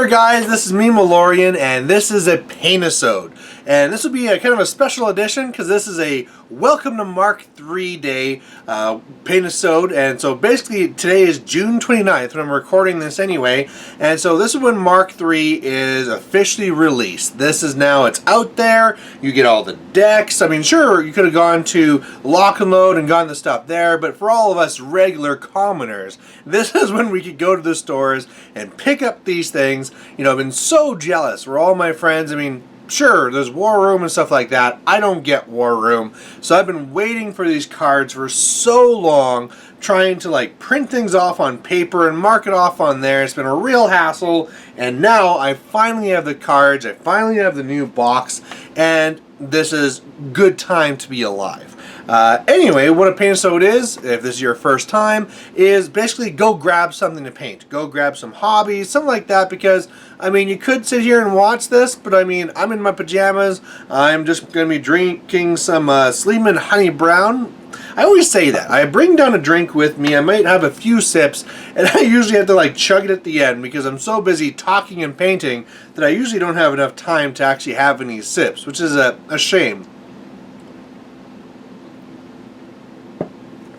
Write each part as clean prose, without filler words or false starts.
there guys, this is me Malorian and this is a Paintisode. And this will be a kind of a special edition because this is a Welcome to Mark III Day Paintisode. And so basically today is June 29th when I'm recording this anyway. And so this is when Mark III is officially released. This is now, it's out there, you get all the decks. I mean sure, you could have gone to Lock and Load and gotten the stuff there, but for all of us regular commoners, this is when we could go to the stores and pick up these things. You know, I've been so jealous for all my friends. I mean, sure, there's War Room and stuff like that. I don't get War Room. So I've been waiting for these cards for so long, trying to like print things off on paper and mark it off on there. It's been a real hassle. And now I finally have the cards. I finally have the new box. And this is good time to be alive. Anyway, what a Paintisode is, if this is your first time, is basically go grab something to paint. Go grab some hobbies, something like that, because, I mean, you could sit here and watch this, but I mean, I'm in my pajamas. I'm just going to be drinking some Sleeman Honey Brown. I always say that. I bring down a drink with me. I might have a few sips, and I usually have to like chug it at the end because I'm so busy talking and painting that I usually don't have enough time to actually have any sips, which is a shame.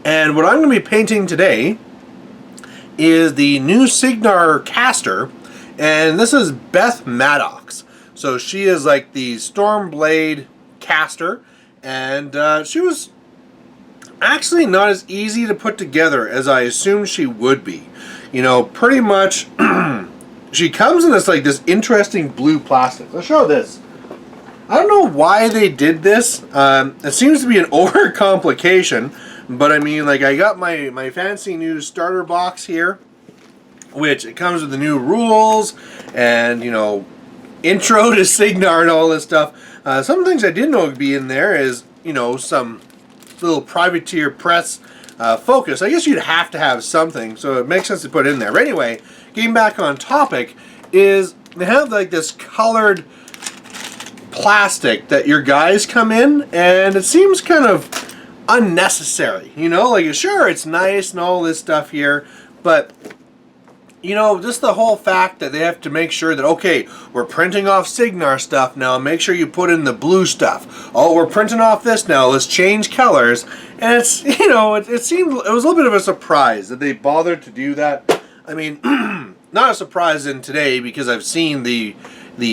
And what I'm going to be painting today is the new Signar caster, and this is Beth Maddox. So she is like the Stormblade caster, and she was actually not as easy to put together as I assumed she would be. You know, pretty much she comes in this interesting blue plastic. Let's show this. I don't know why they did this. It seems to be an overcomplication. But I mean, like, I got my fancy new starter box here, which it comes with the new rules and, you know, intro to Signar and all this stuff. Some things I didn't know would be in there is, you know, some little privateer press focus. I guess you'd have to have something, so it makes sense to put in there. But anyway, getting back on topic, is they have like this colored plastic that your guys come in, and it seems kind of unnecessary, you know, like sure it's nice and all this stuff here, but you know, just the whole fact that they have to make sure that, okay, we're printing off Signar stuff now, make sure you put in the blue stuff. Oh, we're printing off this now, let's change colors. And it's, you know, it seemed, it was a little bit of a surprise that they bothered to do that. I mean, not a surprise in today because I've seen the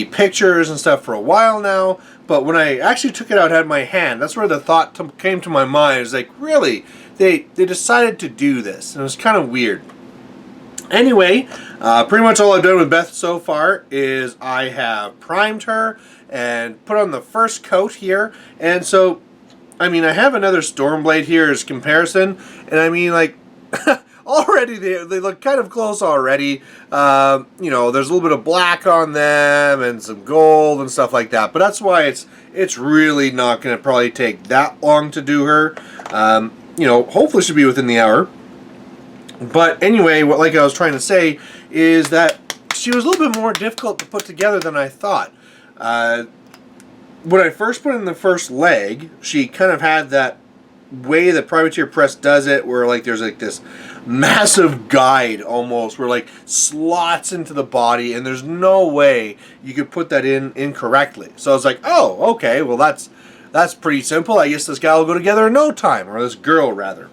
pictures and stuff for a while now, but when I actually took it out, had my hand, that's where the thought came to my mind. It was like, really? They decided to do this, and it was kind of weird. Anyway, pretty much all I've done with Beth so far is I have primed her and put on the first coat here, and so, I mean, I have another Stormblade here as comparison, and I mean, like, already they look kind of close already. You know, there's a little bit of black on them and some gold and stuff like that. But that's why it's really not going to probably take that long to do her. You know, hopefully she'll be within the hour. But anyway, what like I was trying to say is that she was a little bit more difficult to put together than I thought. When I first put in the first leg, she kind of had that way that Privateer Press does it, where like there's like this massive guide almost, where like slots into the body, and there's no way you could put that in incorrectly. So I was like, oh, okay, well that's pretty simple. I guess this guy will go together in no time, or this girl rather.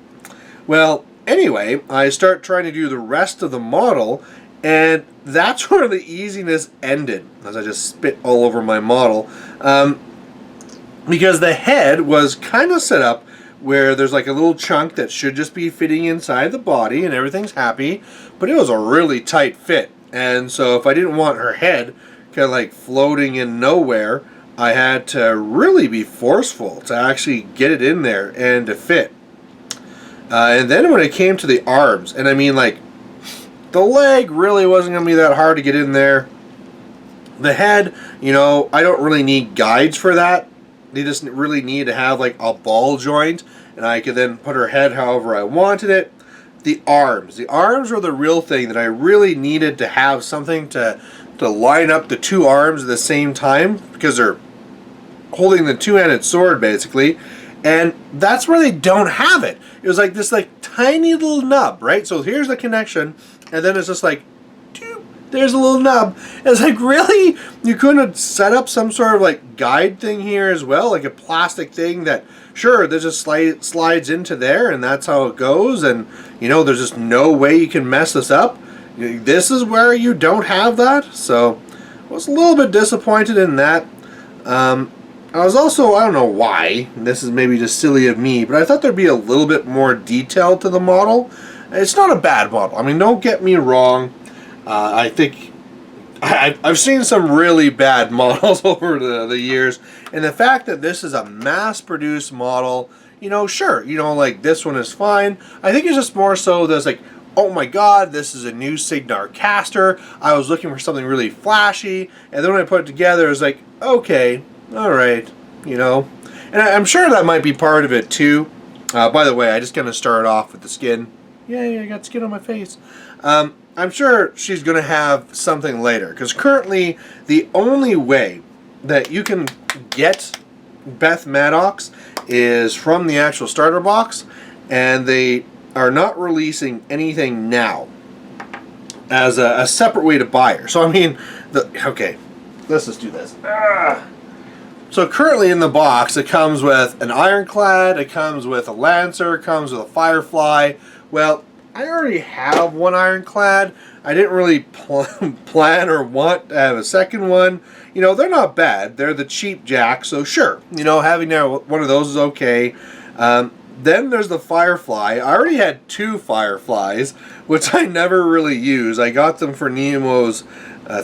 Well, anyway, I start trying to do the rest of the model, and that's where the easiness ended, as I just spit all over my model, because the head was kind of set up where there's like a little chunk that should just be fitting inside the body and everything's happy, but it was a really tight fit. And so if I didn't want her head kind of like floating in nowhere, I had to really be forceful to actually get it in there and to fit. And then when it came to the arms, and I mean like the leg really wasn't going to be that hard to get in there. The head, you know, I don't really need guides for that. They just really need to have like a ball joint, and I could then put her head however I wanted it. The arms were the real thing that I really needed to have something to line up the two arms at the same time, because they're holding the two-handed sword basically, and that's where they don't have it. It was like this like tiny little nub, right? So here's the connection, and then it's just like there's a little nub. It's like, really? You couldn't have set up some sort of like guide thing here as well, like a plastic thing that, sure, there's just slides into there and that's how it goes, and you know, there's just no way you can mess this up. This is where you don't have that, so I was a little bit disappointed in that. I was also, I don't know why, this is maybe just silly of me, but I thought there'd be a little bit more detail to the model. It's not a bad model. I mean, don't get me wrong. I think I've seen some really bad models over the years, and the fact that this is a mass-produced model, you know, sure, you know, like this one is fine. I think it's just more so there's like, oh my god, this is a new Cygnar caster. I was looking for something really flashy, and then when I put it together, it was like, okay, alright, you know. And I'm sure that might be part of it too. By the way, I just kind of started off with the skin. Yay, I got skin on my face. I'm sure she's going to have something later, because currently the only way that you can get Beth Maddox is from the actual starter box, and they are not releasing anything now as a separate way to buy her. So I mean, okay, let's just do this. So currently in the box it comes with an Ironclad, it comes with a Lancer, it comes with a Firefly. Well, I already have one Ironclad. I didn't really plan or want to have a second one. You know, they're not bad. They're the cheap jack, so sure. You know, having one of those is okay. Then there's the Firefly. I already had two Fireflies, which I never really use. I got them for Nemo's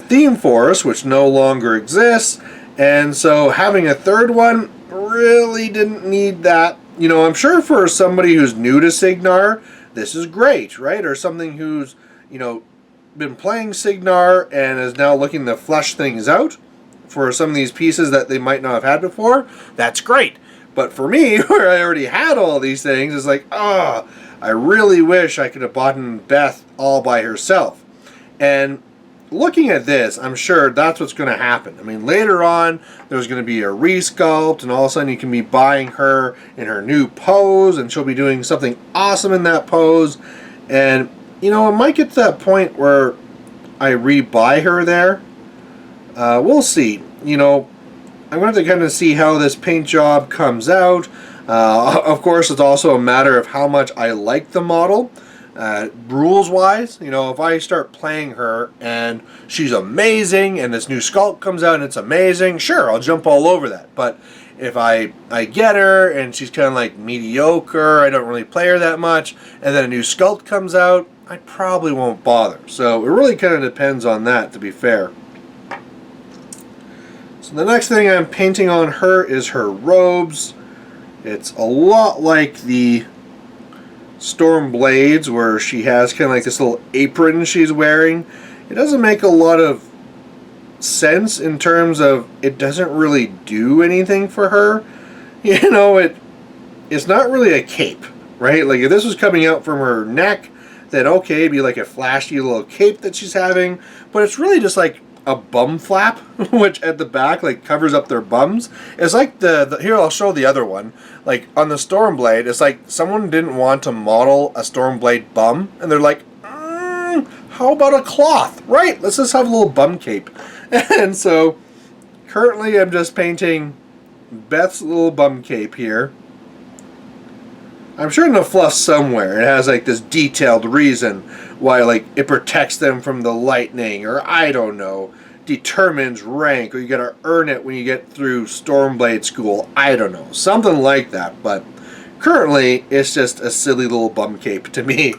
Theme Force, which no longer exists. And so having a third one, really didn't need that. You know, I'm sure for somebody who's new to Cygnar, this is great, right? Or something who's, you know, been playing Cygnar and is now looking to flesh things out for some of these pieces that they might not have had before, that's great. But for me, where I already had all these things, it's like, oh, I really wish I could have bought Beth all by herself. And looking at this, I'm sure that's what's going to happen. I mean, later on, there's going to be a resculpt, and all of a sudden you can be buying her in her new pose, and she'll be doing something awesome in that pose. And, you know, it might get to that point where I rebuy her there. We'll see. You know, I'm going to have to kind of see how this paint job comes out. Of course, it's also a matter of how much I like the model. Rules-wise, you know, if I start playing her and she's amazing and this new sculpt comes out and it's amazing, sure, I'll jump all over that. But if I get her and she's kind of like mediocre, I don't really play her that much, and then a new sculpt comes out, I probably won't bother. So it really kind of depends on that, to be fair. So the next thing I'm painting on her is her robes. It's a lot like the Storm Blades, where she has kind of like this little apron she's wearing. It doesn't make a lot of sense in terms of it doesn't really do anything for her. You know, it's not really a cape, right? Like if this was coming out from her neck, then okay, it'd be like a flashy little cape that she's having, but it's really just like a bum flap, which at the back like covers up their bums. It's like the here, I'll show the other one. Like on the Stormblade, it's like someone didn't want to model a Stormblade bum, and they're like, how about a cloth? Right, let's just have a little bum cape. And so currently I'm just painting Beth's little bum cape here. I'm sure in the fluff somewhere it has like this detailed reason why, like, it protects them from the lightning, or I don't know, determines rank, or you gotta earn it when you get through Stormblade school. I don't know, something like that. But currently it's just a silly little bum cape to me.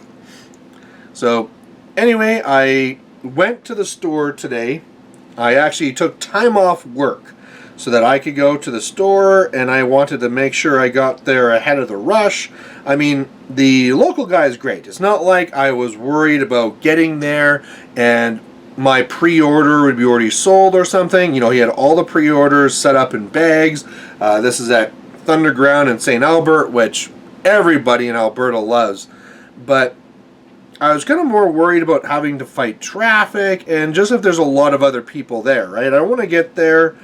So anyway, I went to the store today. I actually took time off work so that I could go to the store, and I wanted to make sure I got there ahead of the rush. I mean, the local guy is great. It's not like I was worried about getting there and my pre-order would be already sold or something. You know, he had all the pre-orders set up in bags. This is at Thunderground in St. Albert, which everybody in Alberta loves. But I was kind of more worried about having to fight traffic and just if there's a lot of other people there, right? I want to get there.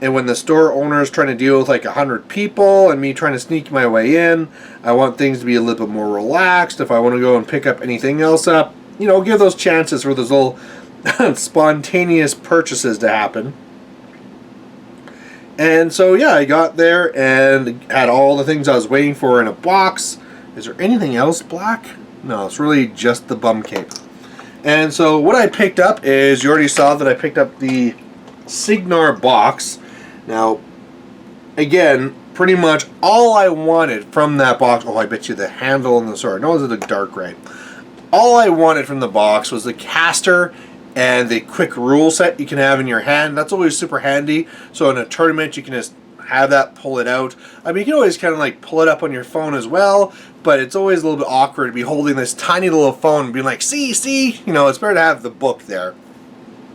And when the store owner is trying to deal with like 100 people and me trying to sneak my way in, I want things to be a little bit more relaxed. If I want to go and pick up anything else up, you know, give those chances for those little spontaneous purchases to happen. And so yeah, I got there and had all the things I was waiting for in a box. Is there anything else black? No, it's really just the bum cape. And so what I picked up is, you already saw that I picked up the Signar box. Now, again, pretty much all I wanted from that box, oh, I bet you the handle and the sword, no, it's a dark gray. All I wanted from the box was the caster and the quick rule set you can have in your hand. That's always super handy. So in a tournament, you can just have that, pull it out. I mean, you can always kind of like pull it up on your phone as well, but it's always a little bit awkward to be holding this tiny little phone and being like, see, you know, it's better to have the book there.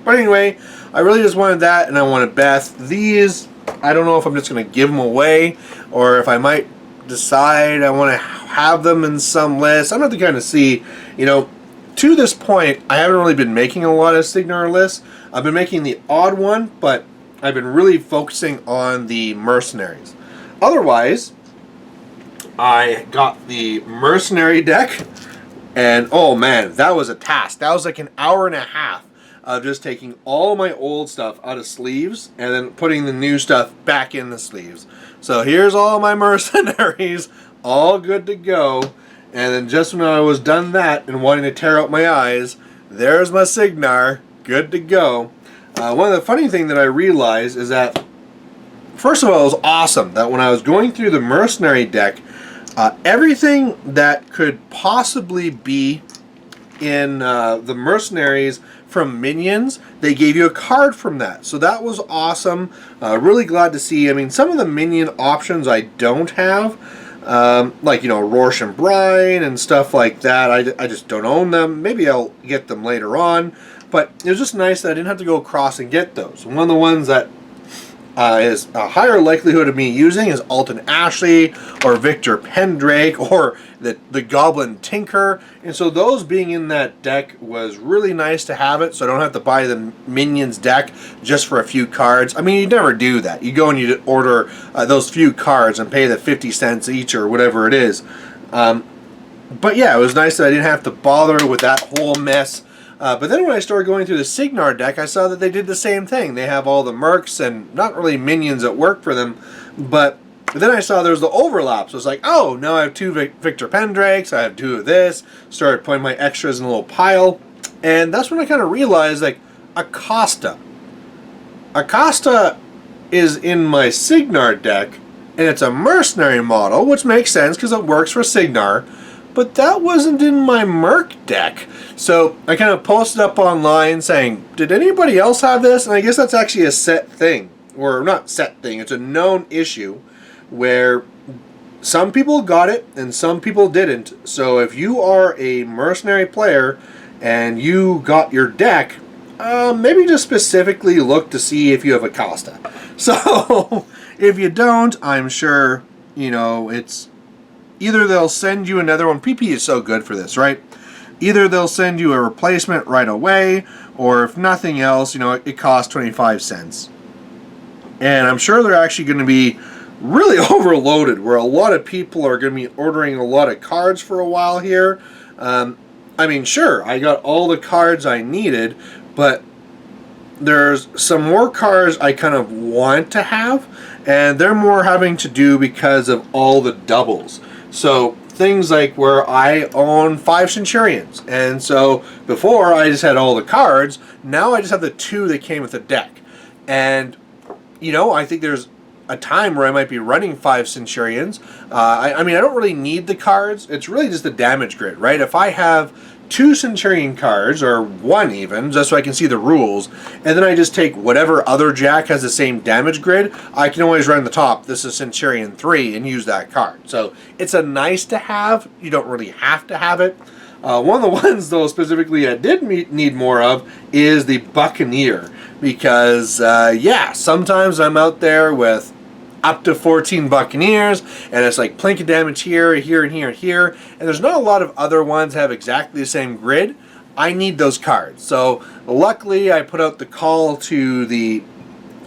But anyway, I really just wanted that, and I wanted Beth. These, I don't know if I'm just going to give them away, or if I might decide I want to have them in some list. I'm going to kind of see, you know, to this point, I haven't really been making a lot of Signar lists. I've been making the odd one, but I've been really focusing on the mercenaries. Otherwise, I got the mercenary deck, and oh man, that was a task. That was like an hour and a half of just taking all my old stuff out of sleeves and then putting the new stuff back in the sleeves. So here's all my mercenaries, all good to go. And then just when I was done that and wanting to tear out my eyes, there's my Signar, good to go. One of the funny things that I realized is that, first of all, it was awesome that when I was going through the mercenary deck, everything that could possibly be in the mercenaries from minions, they gave you a card from that. So that was awesome. Really glad to see. I mean, some of the minion options I don't have. Like, you know, Rorsch and Brine and stuff like that. I just don't own them. Maybe I'll get them later on. But it was just nice that I didn't have to go across and get those. One of the ones that is a higher likelihood of me using is Alton Ashley or Victor Pendrake or the Goblin Tinker. And so those being in that deck was really nice to have it, so I don't have to buy the Minions deck just for a few cards. I mean, you never do that. You go and you order those few cards and pay the 50 cents each or whatever it is. But yeah, it was nice that I didn't have to bother with that whole mess. But then when I started going through the Signar deck, I saw that they did the same thing. They have all the mercs and not really minions that work for them, but then I saw there's the overlap. So it's like, oh, now I have two Victor Pendrakes, I have two of this, started putting my extras in a little pile, and that's when I kind of realized, like, Acosta is in my Signar deck, and it's a mercenary model, which makes sense because it works for Signar, but that wasn't in my Merc deck. So I kind of posted up online saying, did anybody else have this? And I guess that's actually a set thing. Or not set thing, it's a known issue where some people got it and some people didn't. So if you are a mercenary player and you got your deck, maybe just specifically look to see if you have Acosta. So if you don't, I'm sure, you know, it's either they'll send you another one. PP is so good for this, right? Either they'll send you a replacement right away, or if nothing else, you know, it costs 25 cents. And I'm sure they're actually going to be really overloaded, where a lot of people are going to be ordering a lot of cards for a while here. I mean, sure, I got all the cards I needed, but there's some more cards I kind of want to have, and they're more having to do because of all the doubles. So things like where I own 5 Centurions, and so before I just had all the cards, now I just have the 2 that came with the deck. And you know, I think there's a time where I might be running 5 Centurions. I mean, I don't really need the cards. It's really just the damage grid, right? If I have 2 Centurion cards, or 1 even, just so I can see the rules, and then I just take whatever other Jack has the same damage grid, I can always run the top, this is Centurion 3, and use that card. So it's a nice to have. You don't really have to have it. One of the ones, though, specifically I did need more of is the Buccaneer. Because, yeah, sometimes I'm out there with up to 14 Buccaneers, and it's like plinking damage here, here, and here, and here, and there's not a lot of other ones that have exactly the same grid. I need those cards. So, luckily, I put out the call to the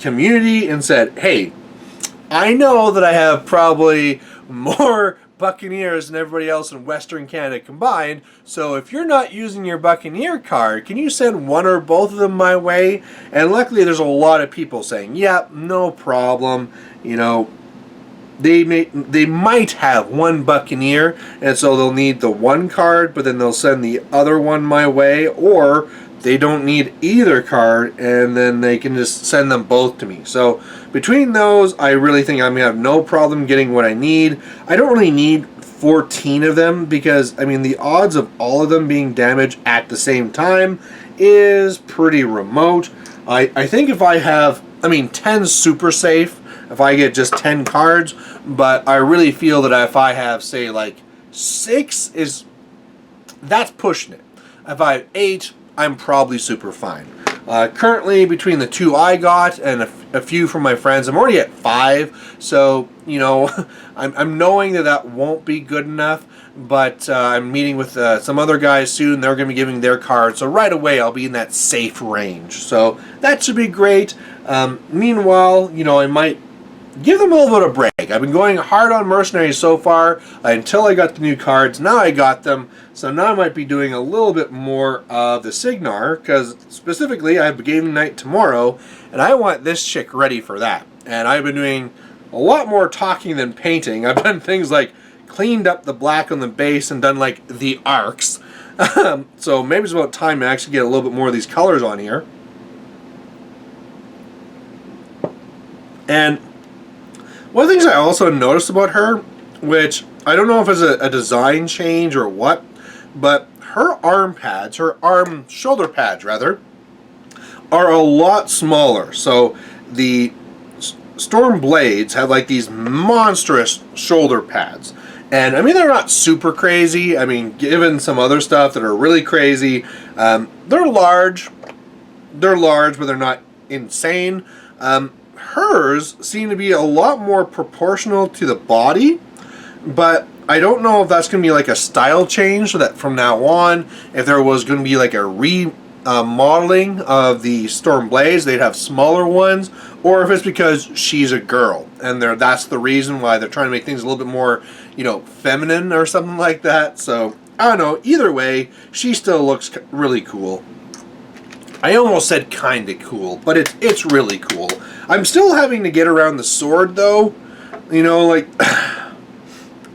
community and said, hey, I know that I have probably more Buccaneers and everybody else in Western Canada combined. So if you're not using your Buccaneer card, can you send one or both of them my way? And luckily there's a lot of people saying, yeah, no problem. You know, they might have one Buccaneer, and so they'll need the one card, but then they'll send the other one my way, or they don't need either card, and then they can just send them both to me. So between those, I really think I'm going to have no problem getting what I need. I don't really need 14 of them because, I mean, the odds of all of them being damaged at the same time is pretty remote. I think if I have, 10's super safe if I get just 10 cards, but I really feel that if I have, say, like 6, that's pushing it. If I have 8, I'm probably super fine. Currently, between the 2 I got and a few from my friends, I'm already at 5. So, you know, I'm knowing that won't be good enough. But I'm meeting with some other guys soon. They're going to be giving their cards. So right away, I'll be in that safe range. So that should be great. Meanwhile, you know, I might give them a little bit of break. I've been going hard on mercenaries so far until I got the new cards. Now I got them, so now I might be doing a little bit more of the Signar, because specifically I have game night tomorrow, and I want this chick ready for that. And I've been doing a lot more talking than painting. I've done things like cleaned up the black on the base and done like the arcs. So maybe it's about time to actually get a little bit more of these colors on here. And one of the things I also noticed about her, which I don't know if it's a design change or what, but her arm pads, shoulder pads rather, are a lot smaller. So the Storm Blades have like these monstrous shoulder pads. And I mean, they're not super crazy. I mean, given some other stuff that are really crazy, they're large. They're large, but they're not insane. Hers seem to be a lot more proportional to the body, but I don't know if that's going to be like a style change, so that from now on, if there was going to be like a remodeling of the Storm Blades, they'd have smaller ones, or if it's because she's a girl, and that's the reason why they're trying to make things a little bit more, you know, feminine or something like that. So, I don't know. Either way, she still looks really cool. I almost said kinda cool, but it's really cool. I'm still having to get around the sword, though. You know, like,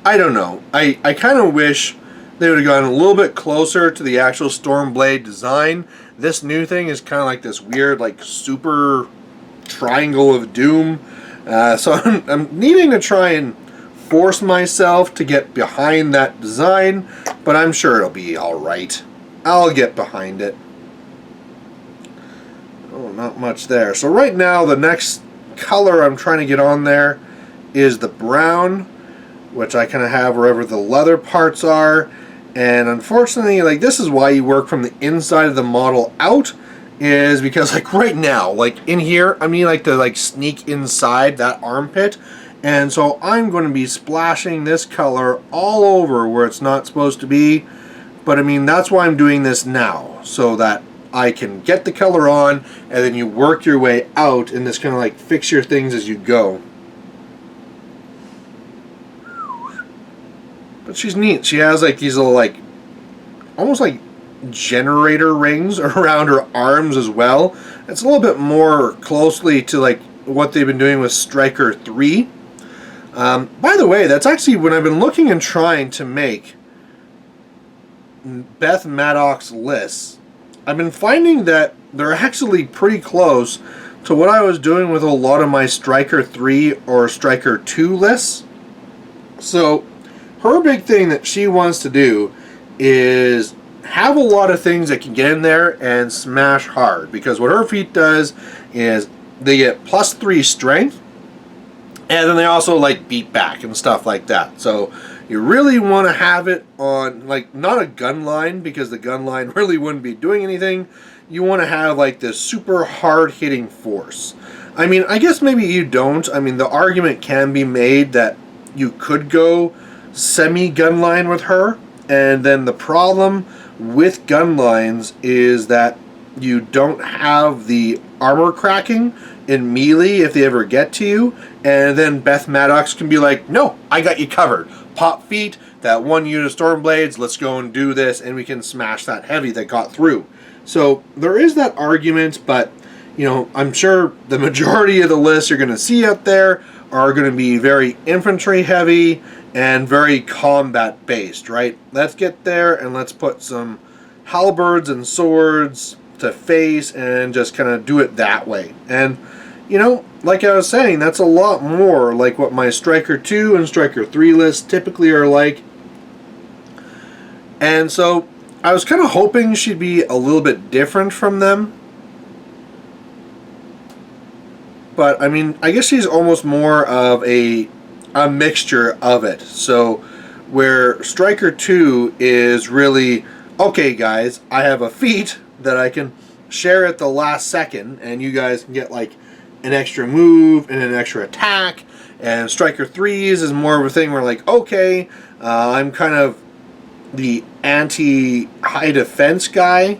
I don't know. I kind of wish they would have gone a little bit closer to the actual Stormblade design. This new thing is kind of like this weird, like, super triangle of doom. So I'm needing to try and force myself to get behind that design, but I'm sure it'll be alright. I'll get behind it. Oh, not much there. So right now, the next color I'm trying to get on there is the brown, which I kind of have wherever the leather parts are. And unfortunately, like, this is why you work from the inside of the model out, is because, like, right now, like, in here, I mean, like, to, like, sneak inside that armpit. And so I'm going to be splashing this color all over where it's not supposed to be. But, I mean, that's why I'm doing this now, so that I can get the color on, and then you work your way out and just kind of like fix your things as you go. But she's neat. She has like these little, like, almost like generator rings around her arms as well. It's a little bit more closely to like what they've been doing with Striker 3. By the way, that's actually when I've been looking and trying to make Beth Maddox lists, I've been finding that they're actually pretty close to what I was doing with a lot of my Striker 3 or Striker 2 lists. So her big thing that she wants to do is have a lot of things that can get in there and smash hard, because what her feat does is they get +3 strength, and then they also like beat back and stuff like that. So you really want to have it on, like, not a gun line, because the gun line really wouldn't be doing anything. You want to have like this super hard hitting force. I mean, I guess maybe you don't. I mean, the argument can be made that you could go semi-gun line with her, and then the problem with gun lines is that you don't have the armor cracking in melee if they ever get to you, and then Beth Maddox can be like, no, I got you covered. pop feet, that one unit of Stormblades, let's go and do this, and we can smash that heavy that got through. So there is that argument, but you know, I'm sure the majority of the lists you're going to see out there are going to be very infantry heavy and very combat based, right? Let's get there and let's put some halberds and swords to face and just kind of do it that way. And you know, like I was saying, that's a lot more like what my Striker 2 and Striker 3 lists typically are like. And so I was kind of hoping she'd be a little bit different from them. But I mean, I guess she's almost more of a mixture of it. So where Striker 2 is really, okay guys, I have a feat that I can share at the last second and you guys can get like an extra move and an extra attack. And Striker 3's is more of a thing where like, okay, I'm kind of the anti-high defense guy,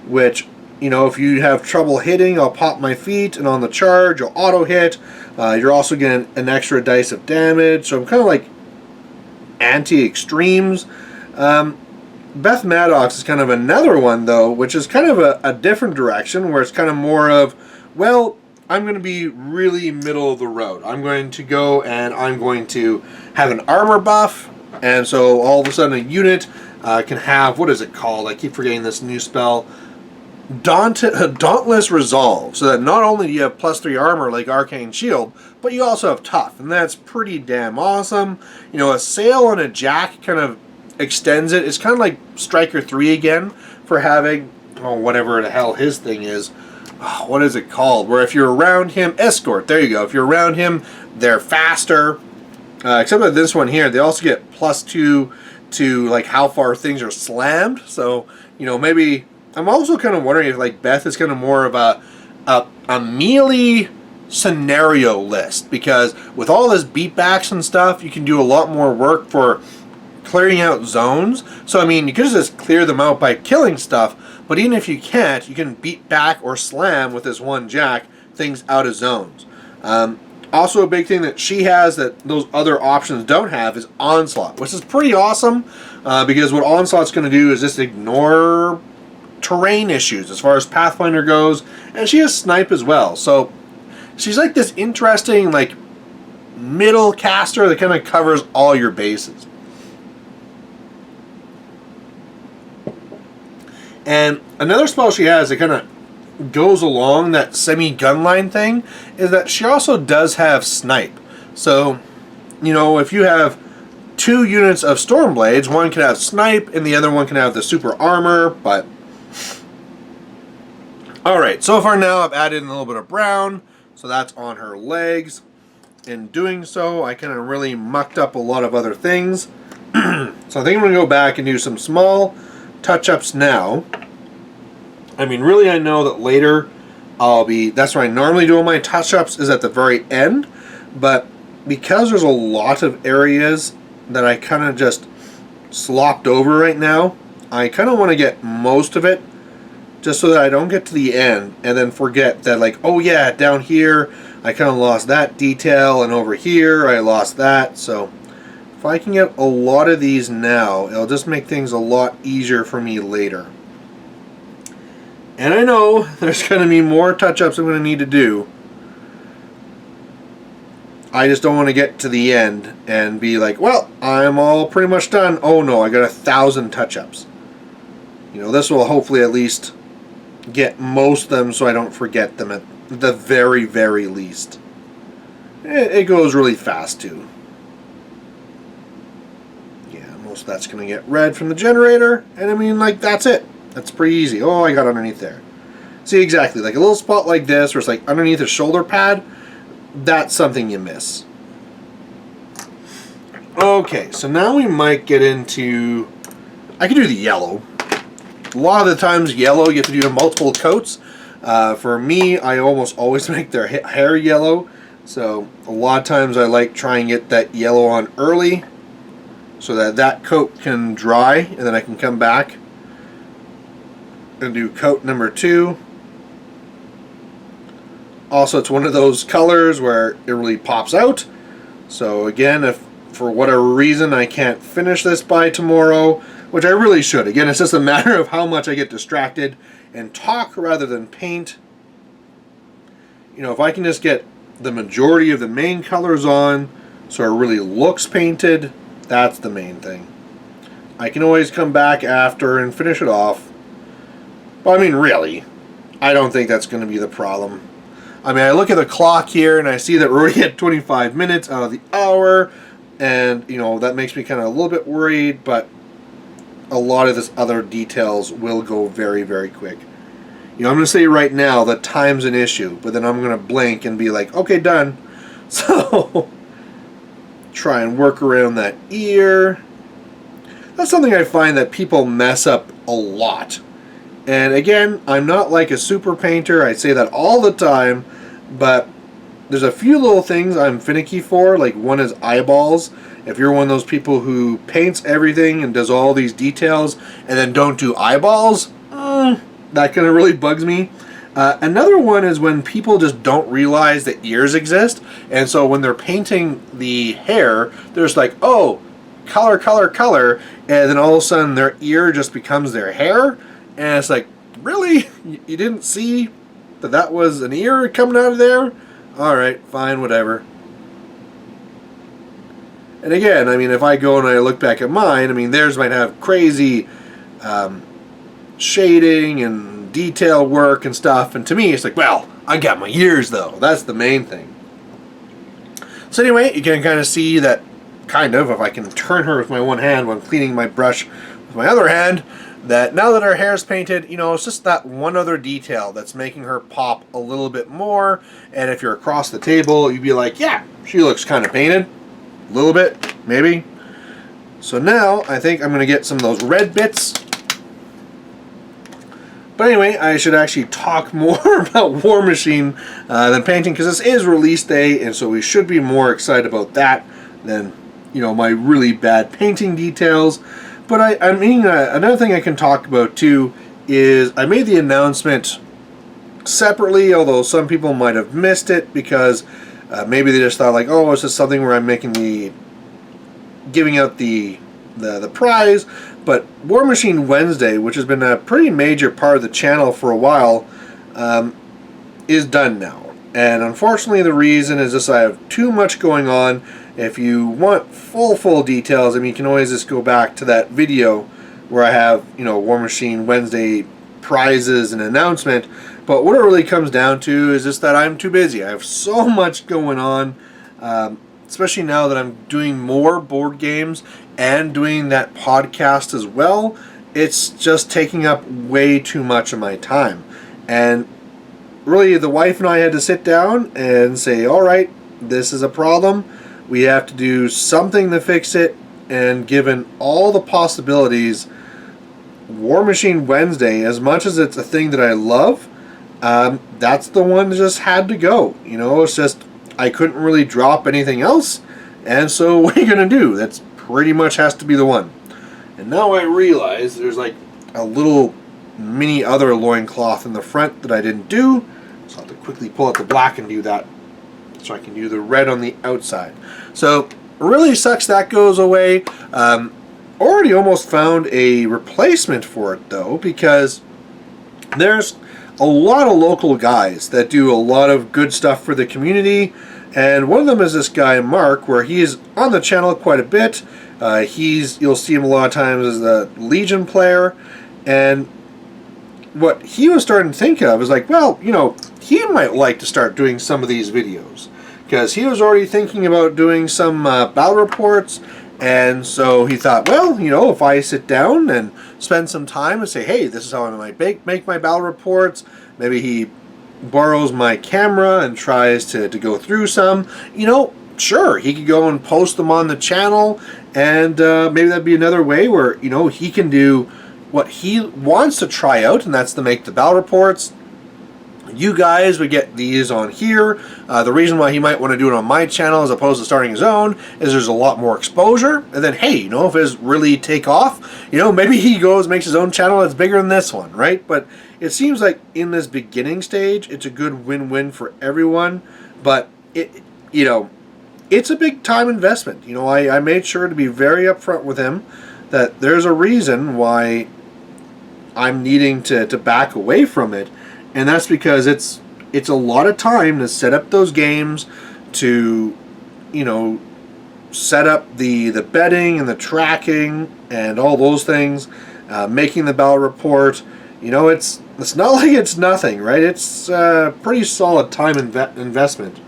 which, you know, if you have trouble hitting, I'll pop my feet, and on the charge, you'll auto hit. You're also getting an extra dice of damage, so I'm kind of like anti-extremes. Beth Maddox is kind of another one, though, which is kind of a different direction, where it's kind of more of, well, I'm going to be really middle of the road. I'm going to go and I'm going to have an armor buff, and so all of a sudden a unit can have, what is it called? I keep forgetting this new spell. Dauntless Resolve, so that not only do you have +3 armor like Arcane Shield, but you also have tough, and that's pretty damn awesome. You know, a sail on a jack kind of extends it. It's kind of like Striker 3 again for having, oh, whatever the hell his thing is. Oh, what is it called? Where if you're around him, escort, there you go. If you're around him, they're faster. Except with this one here, they also get +2 to like how far things are slammed. So, you know, maybe I'm also kind of wondering if like Beth is kind of more of a melee scenario list, because with all this beatbacks and stuff, you can do a lot more work for clearing out zones. So I mean, you could just clear them out by killing stuff, but even if you can't, you can beat back or slam with this one jack things out of zones. Also, a big thing that she has that those other options don't have is Onslaught, which is pretty awesome, because what Onslaught's going to do is just ignore terrain issues as far as Pathfinder goes, and she has Snipe as well. So she's like this interesting like middle caster that kind of covers all your bases. And another spell she has that kind of goes along that semi-gun line thing is that she also does have Snipe. So, you know, if you have 2 units of Stormblades, one can have Snipe and the other one can have the super armor, but alright, so far now I've added in a little bit of brown, so that's on her legs. In doing so, I kind of really mucked up a lot of other things. So I think I'm going to go back and do some small touch-ups now. I mean, really, I know that later that's where I normally do all my touch-ups, is at the very end, but because there's a lot of areas that I kind of just slopped over right now, I kind of want to get most of it, just so that I don't get to the end and then forget that, like, oh yeah, down here I kind of lost that detail, and over here I lost that. So if I can get a lot of these now, it'll just make things a lot easier for me later. And I know there's going to be more touch-ups I'm going to need to do. I just don't want to get to the end and be like, well, I'm all pretty much done. Oh no, I got 1,000 touch-ups. You know, this will hopefully at least get most of them so I don't forget them at the very, very least. It goes really fast too. Yeah, most of that's going to get red from the generator, and I mean, like, that's it. That's pretty easy. Oh, I got underneath there. See, exactly, like a little spot like this where it's like underneath a shoulder pad, that's something you miss. Okay, so now we might get into, I can do the yellow. A lot of the times yellow you have to do multiple coats. For me, I almost always make their hair yellow, so a lot of times I like trying to get that yellow on early so that that coat can dry, and then I can come back and do coat number 2. Also, it's one of those colors where it really pops out. So again, if for whatever reason I can't finish this by tomorrow, which I really should. Again, it's just a matter of how much I get distracted and talk rather than paint. You know, if I can just get the majority of the main colors on so it really looks painted, that's the main thing. I can always come back after and finish it off. But I mean, really, I don't think that's going to be the problem. I mean, I look at the clock here and I see that we're already at 25 minutes out of the hour, and, you know, that makes me kind of a little bit worried, but a lot of this other details will go very, very quick. You know, I'm going to say right now that time's an issue, but then I'm going to blink and be like, okay, done. So, try and work around that ear. That's something I find that people mess up a lot. And again, I'm not like a super painter. I say that all the time, but there's a few little things I'm finicky for. Like, one is eyeballs. If you're one of those people who paints everything and does all these details and then don't do eyeballs, that kind of really bugs me. Another one is when people just don't realize that ears exist, and so when they're painting the hair, they're just like, oh, color, color, color, and then all of a sudden their ear just becomes their hair, and it's like, really? You didn't see that that was an ear coming out of there? Alright, fine, whatever. And again, I mean, if I go and I look back at mine, I mean, theirs might have crazy shading and detail work and stuff, and to me it's like, well, I got my ears though. That's the main thing. So anyway, you can kind of see that, kind of, if I can turn her with my one hand when cleaning my brush with my other hand, that now that her hair's painted, you know, it's just that one other detail that's making her pop a little bit more. And if you're across the table, you'd be like, yeah, she looks kind of painted. A little bit, maybe. So now I think I'm going to get some of those red bits. But anyway, I should actually talk more about War Machine than painting, because this is release day, and so we should be more excited about that than, you know, my really bad painting details. But I mean, another thing I can talk about too is I made the announcement separately, although some people might have missed it because maybe they just thought like, oh, it's just something where I'm giving out the prize. But War Machine Wednesday, which has been a pretty major part of the channel for a while, is done now. And unfortunately, the reason is just I have too much going on. If you want full details, I mean, you can always just go back to that video where I have, you know, War Machine Wednesday prizes and announcement. But what it really comes down to is just that I'm too busy. I have so much going on, especially now that I'm doing more board games and doing that podcast as well. It's just taking up way too much of my time. And really, the wife and I had to sit down and say, all right, this is a problem. We have to do something to fix it. And given all the possibilities, War Machine Wednesday, as much as it's a thing that I love, that's the one that just had to go. You know, it's just, I couldn't really drop anything else. And so what are you going to do? That's pretty much has to be the one. And now I realize there's like a little mini other loincloth in the front that I didn't do. So I'll have to quickly pull out the black and do that, so I can do the red on the outside. So it really sucks that goes away. Already almost found a replacement for it though, because there's a lot of local guys that do a lot of good stuff for the community. And one of them is this guy Mark, where he's on the channel quite a bit. You'll see him a lot of times as the Legion player, and what he was starting to think of is like, well, you know, he might like to start doing some of these videos, because he was already thinking about doing some battle reports. And so he thought, well, you know, if I sit down and spend some time and say, hey, this is how I might make my battle reports, maybe he borrows my camera and tries to go through some, you know, sure, he could go and post them on the channel, and maybe that'd be another way where, you know, he can do what he wants to try out, and that's to make the battle reports. You guys would get these on here. The reason why he might want to do it on my channel as opposed to starting his own is there's a lot more exposure. And then, hey, you know, if his really take off, you know, maybe he goes, makes his own channel that's bigger than this one, right? But it seems like in this beginning stage, it's a good win-win for everyone. But, you know, it's a big time investment. You know, I made sure to be very upfront with him that there's a reason why I'm needing to back away from it, and that's because it's a lot of time to set up those games, to, you know, set up the betting and the tracking and all those things, making the battle report. You know, it's not like it's nothing, right? It's a pretty solid time investment.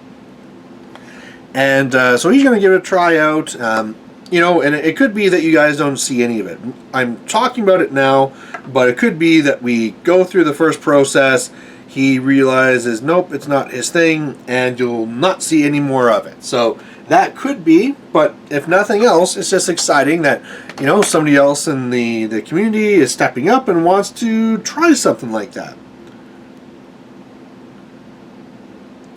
And so he's going to give it a try out. You know, and it could be that you guys don't see any of it. I'm talking about it now, but it could be that we go through the first process, he realizes, nope, it's not his thing, and you'll not see any more of it. So that could be, but if nothing else, it's just exciting that, you know, somebody else in the community is stepping up and wants to try something like that.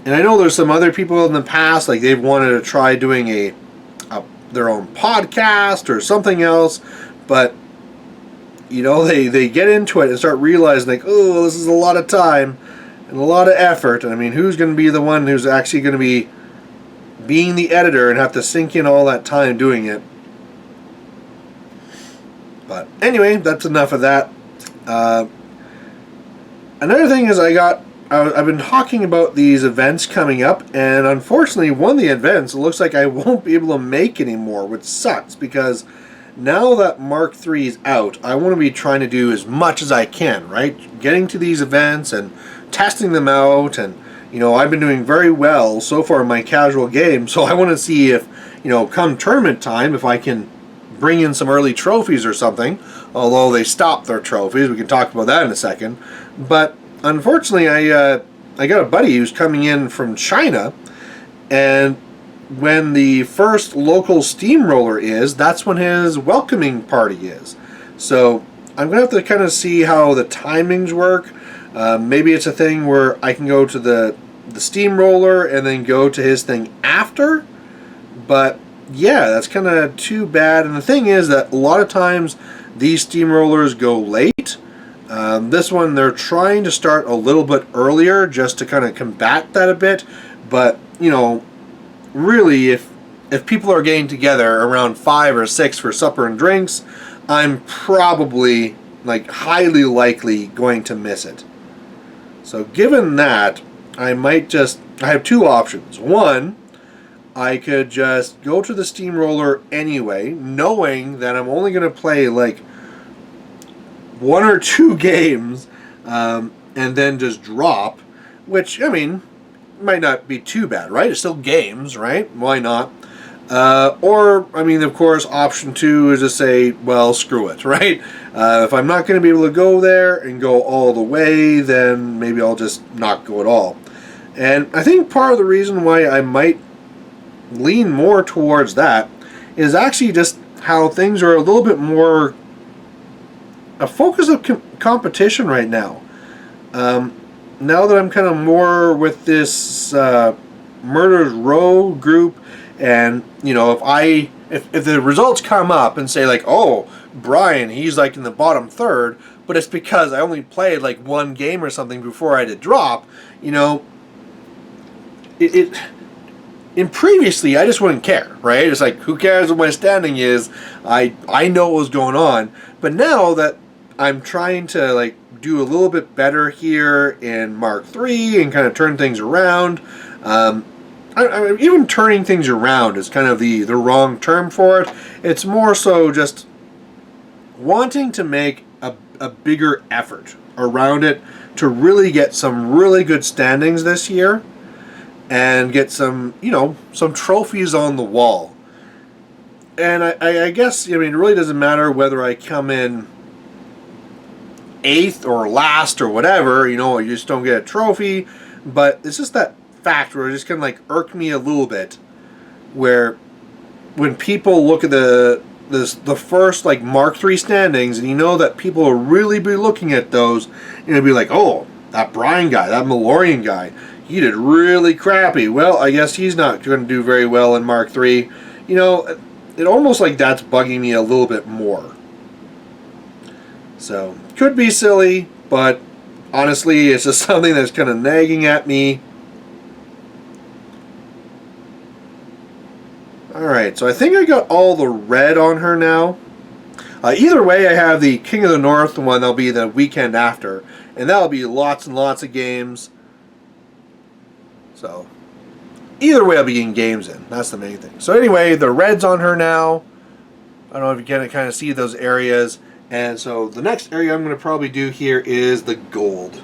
And I know there's some other people in the past, like they've wanted to try doing their own podcast or something else, but you know, they get into it and start realizing, like, oh, this is a lot of time and a lot of effort. And I mean, who's going to be the one who's actually going to be being the editor and have to sink in all that time doing it? But anyway, that's enough of that. Another thing is I've been talking about these events coming up, and unfortunately one of the events, it looks like I won't be able to make anymore, which sucks, because now that Mark III is out, I want to be trying to do as much as I can, right? Getting to these events and testing them out, and, you know, I've been doing very well so far in my casual game, so I want to see if, you know, come tournament time, if I can bring in some early trophies or something, although they stopped their trophies. We can talk about that in a second. But unfortunately, I got a buddy who's coming in from China, and when the first local steamroller is, that's when his welcoming party is. So I'm going to have to kind of see how the timings work. Maybe it's a thing where I can go to the steamroller and then go to his thing after. But yeah, that's kind of too bad. And the thing is that a lot of times these steamrollers go late. This one, they're trying to start a little bit earlier just to kind of combat that a bit. But, you know, really, if people are getting together around 5 or 6 for supper and drinks, I'm probably, like, highly likely going to miss it. So given that, I have two options. One, I could just go to the steamroller anyway, knowing that I'm only going to play like 1 or 2 games, and then just drop, which, I mean, might not be too bad, right? It's still games, right? Why not? Or, I mean, of course, option 2 is to say, well, screw it, right? If I'm not going to be able to go there and go all the way, then maybe I'll just not go at all. And I think part of the reason why I might lean more towards that is actually just how things are a little bit more a focus of competition right now. Now that I'm kind of more with this Murderers Row group, and, you know, if the results come up and say, like, oh, Brian, he's like in the bottom third, but it's because I only played like 1 game or something before I had to drop, you know, and previously, I just wouldn't care, right? It's like, who cares what my standing is? I know what was going on. But now that I'm trying to, like, do a little bit better here in Mark III and kind of turn things around, even turning things around is kind of the wrong term for it. It's more so just wanting to make a bigger effort around it to really get some really good standings this year, and get some, you know, some trophies on the wall. And I guess, I mean, it really doesn't matter whether I come in 8th or last or whatever, you know, you just don't get a trophy. But it's just that fact where it just kind of like irked me a little bit, where when people look at the first, like, Mark III standings, and you know that people will really be looking at those, and it'll be like, oh, that Brian guy, that Malorian guy, he did really crappy. Well, I guess he's not going to do very well in Mark III. You know, it almost like that's bugging me a little bit more. So, could be silly, but honestly, it's just something that's kind of nagging at me. Alright, so I think I got all the red on her now. Either way, I have the King of the North one. That'll be the weekend after. And that'll be lots and lots of games. So, either way, I'll be getting games in. That's the main thing. So anyway, the red's on her now. I don't know if you can kind of see those areas. And so the next area I'm going to probably do here is the gold.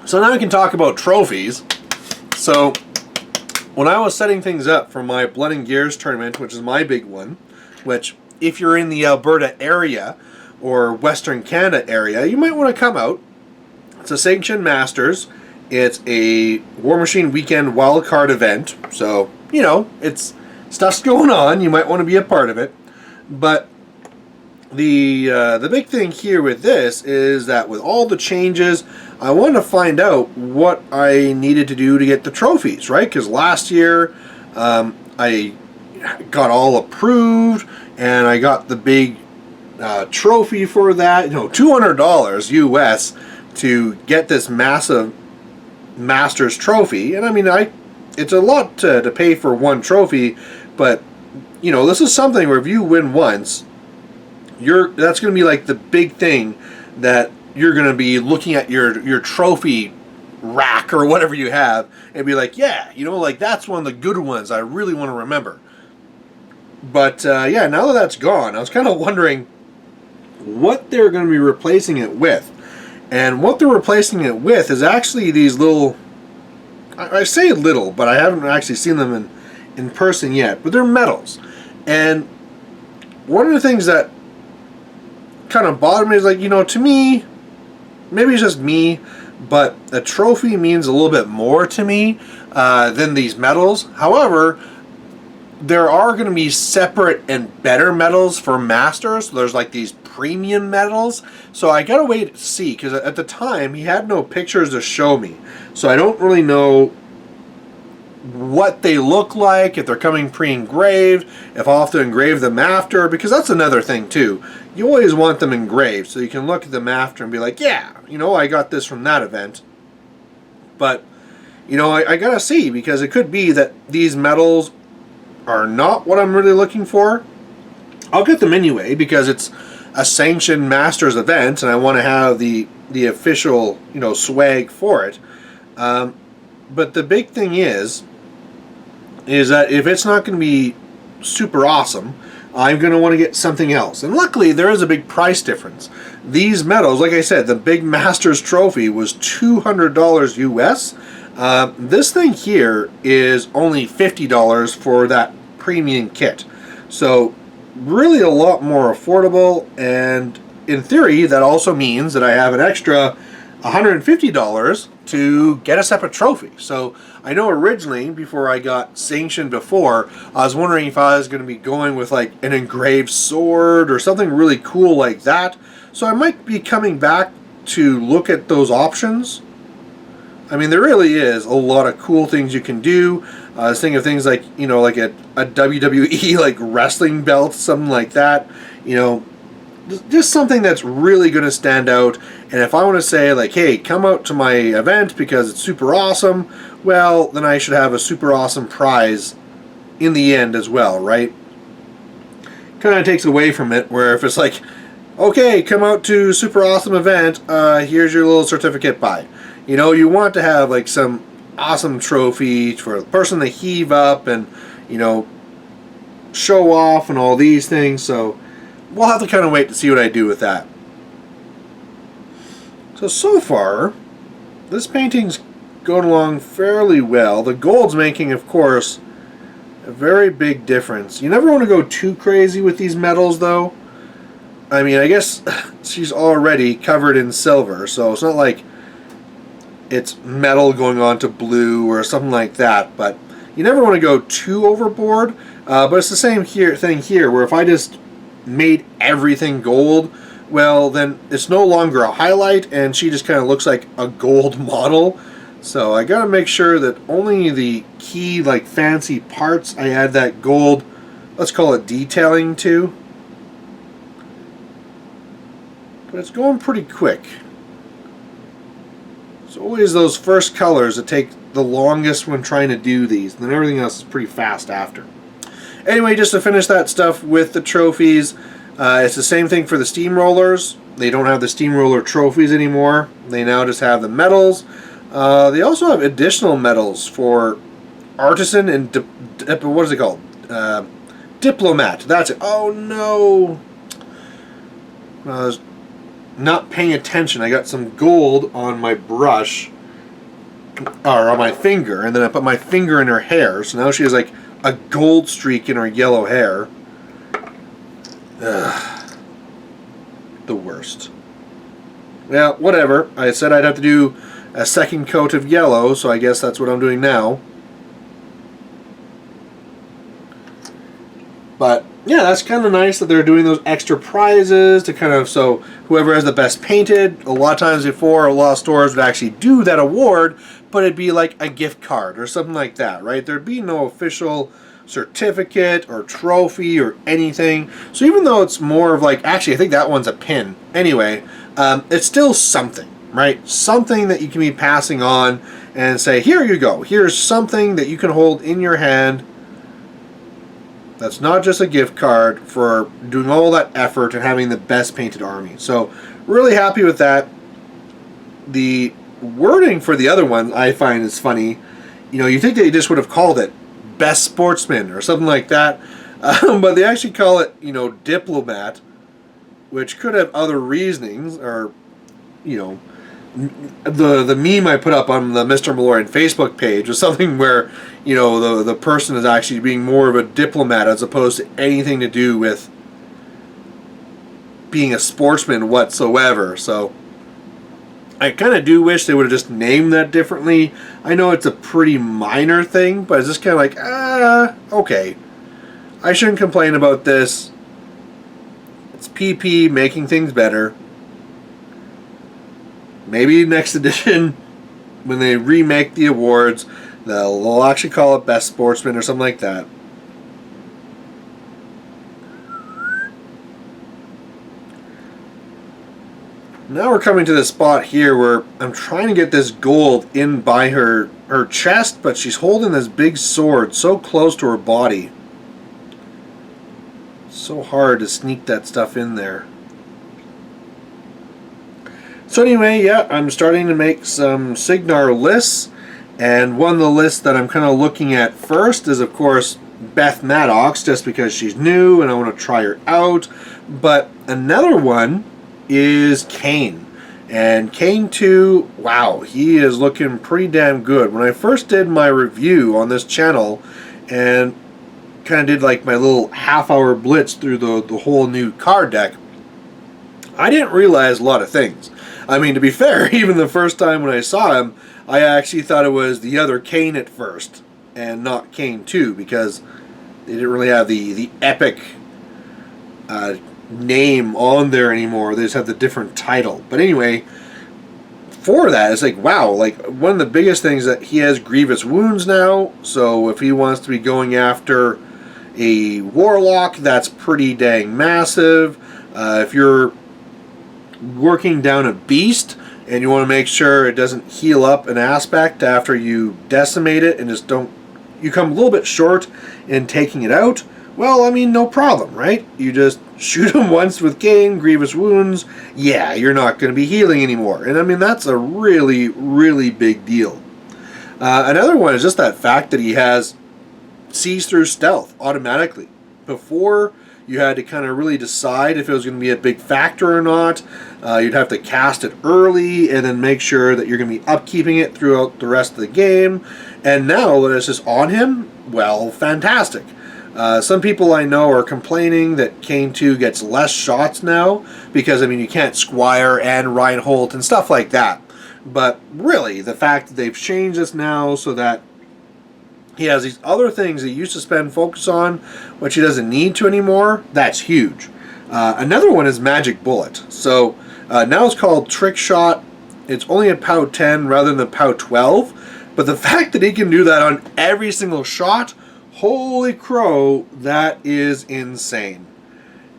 So now we can talk about trophies. So when I was setting things up for my Blood and Gears tournament, which is my big one, which if you're in the Alberta area or Western Canada area, you might want to come out. It's a sanctioned Masters. It's a War Machine Weekend wildcard event. So, you know, it's stuff's going on. You might want to be a part of it. But the big thing here with this is that with all the changes, I wanted to find out what I needed to do to get the trophies, right? Because last year I got all approved and I got the big trophy for that, you know, $200 US to get this massive Masters trophy. And I mean, it's a lot to pay for one trophy, but you know, this is something where if you win once, that's going to be like the big thing that you're going to be looking at your trophy rack or whatever you have and be like, yeah, you know, like that's one of the good ones I really want to remember. But yeah, now that that's gone, I was kind of wondering what they're going to be replacing it with. And what they're replacing it with is actually these little, I say little, but I haven't actually seen them in person yet, but they're medals. And one of the things that kind of bothered me is, like, you know, to me, maybe it's just me, but a trophy means a little bit more to me than these medals. However, there are going to be separate and better medals for Masters. So there's like these premium medals. So I gotta wait to see, because at the time he had no pictures to show me. So I don't really know what they look like, if they're coming pre-engraved, if I'll have to engrave them after, because that's another thing too. You always want them engraved so you can look at them after and be like, yeah, you know, I got this from that event. But, you know, I gotta see, because it could be that these medals are not what I'm really looking for. I'll get them anyway, because it's a sanctioned Masters event and I want to have the official, you know, swag for it. But the big thing is that if it's not going to be super awesome, I'm going to want to get something else. And luckily, there is a big price difference. These medals, like I said, the big Masters trophy was $200 US. This thing here is only $50 for that premium kit. So really a lot more affordable, and in theory that also means that I have an extra $150 to get a separate trophy. So I know originally, before I got sanctioned before, I was wondering if I was going to be going with like an engraved sword or something really cool like that. So I might be coming back to look at those options. I mean, there really is a lot of cool things you can do. I was thinking of things like, you know, like a WWE like wrestling belt, something like that. You know, just something that's really going to stand out. And if I want to say like, hey, come out to my event because it's super awesome, well, then I should have a super awesome prize in the end as well, right? Kind of takes away from it, where if it's like, okay, come out to super awesome event, here's your little certificate, bye. You know, you want to have like some awesome trophy for the person to heave up and, you know, show off and all these things. So we'll have to kind of wait to see what I do with that. So far, this painting's going along fairly well. The gold's making, of course, a very big difference. You never want to go too crazy with these metals, though. I mean, I guess she's already covered in silver, so it's not like it's metal going on to blue or something like that. But you never want to go too overboard. But it's the same thing here, where if I just made everything gold, well, then it's no longer a highlight, and she just kind of looks like a gold model. So I gotta make sure that only the key, like, fancy parts I add that gold, let's call it detailing to. But it's going pretty quick. It's always those first colors that take the longest when trying to do these, and then everything else is pretty fast after. Anyway, just to finish that stuff with the trophies, it's the same thing for the steamrollers. They don't have the steamroller trophies anymore. They now just have the medals. They also have additional medals for artisan and what is it called? Diplomat. That's it. Oh no! I was not paying attention. I got some gold on my brush, or on my finger, and then I put my finger in her hair. So now she has like a gold streak in her yellow hair. Ugh. The worst. Well, whatever. I said I'd have to do a second coat of yellow, so I guess that's what I'm doing now. But yeah, that's kind of nice that they're doing those extra prizes to kind of, so whoever has the best painted, a lot of times before, a lot of stores would actually do that award, but it'd be like a gift card or something like that, right? There'd be no official certificate or trophy or anything. So even though it's more of like, actually I think that one's a pin. Anyway, it's still something, right? Something that you can be passing on and say, here you go. Here's something that you can hold in your hand. That's not just a gift card for doing all that effort and having the best painted army. So really happy with that. The wording for the other one I find is funny. You know, you think they just would have called it Best Sportsman or something like that. But they actually call it, you know, Diplomat, which could have other reasonings, or, you know, the meme I put up on the Mr. Malloyan Facebook page was something where, you know, the person is actually being more of a diplomat as opposed to anything to do with being a sportsman whatsoever. So I kind of do wish they would have just named that differently. I know it's a pretty minor thing, but it's just kind of like, okay. I shouldn't complain about this. It's PP making things better. Maybe next edition, when they remake the awards, they'll actually call it Best Sportsman or something like that. Now we're coming to the spot here where I'm trying to get this gold in by her chest, but she's holding this big sword so close to her body. So hard to sneak that stuff in there. So anyway, yeah, I'm starting to make some Signar lists, and one of the lists that I'm kind of looking at first is, of course, Beth Maddox, just because she's new and I want to try her out. But another one is Caine. And Caine2, wow, he is looking pretty damn good. When I first did my review on this channel and kind of did like my little half-hour blitz through the whole new card deck, I didn't realize a lot of things. I mean, to be fair, even the first time when I saw him, I actually thought it was the other Caine at first, and not Caine2, because they didn't really have the epic name on there anymore. They just have the different title. But anyway, for that, it's like, wow, like one of the biggest things that he has grievous wounds now, so if he wants to be going after a warlock, that's pretty dang massive. If you're working down a beast and you want to make sure it doesn't heal up an aspect after you decimate it and just don't, you come a little bit short in taking it out, well, I mean, no problem, right? You just shoot him once with Caine, grievous wounds, yeah, you're not going to be healing anymore. And I mean, that's a really, really big deal. Another one is just that fact that he has sees through stealth automatically. Before, you had to kind of really decide if it was going to be a big factor or not. You'd have to cast it early and then make sure that you're going to be upkeeping it throughout the rest of the game. And now that it's just on him, well, fantastic. Some people I know are complaining that Caine2 gets less shots now because, I mean, you can't Squire and Reinhold and stuff like that. But really, the fact that they've changed this now so that he has these other things that he used to spend focus on, which he doesn't need to anymore, that's huge. Another one is Magic Bullet. So now it's called Trick Shot. It's only a POW 10 rather than POW 12. But the fact that he can do that on every single shot, holy crow, that is insane.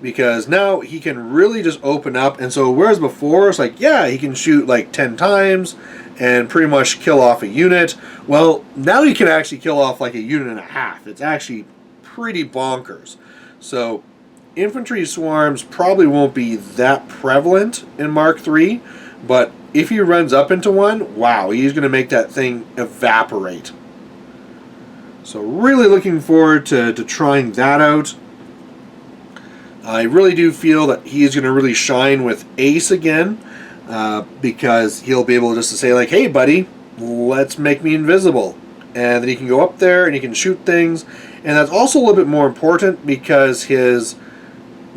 because now he can really just open up. And so whereas before it's like, yeah, he can shoot like 10 times and pretty much kill off a unit, well, now he can actually kill off like a unit and a half. It's actually pretty bonkers. So infantry swarms probably won't be that prevalent in Mark III, but if he runs up into one, wow, he's going to make that thing evaporate. So really looking forward to trying that out. I really do feel that he's going to really shine with Ace again, because he'll be able just to say like, hey buddy, let's make me invisible. And then he can go up there and he can shoot things. And that's also a little bit more important because his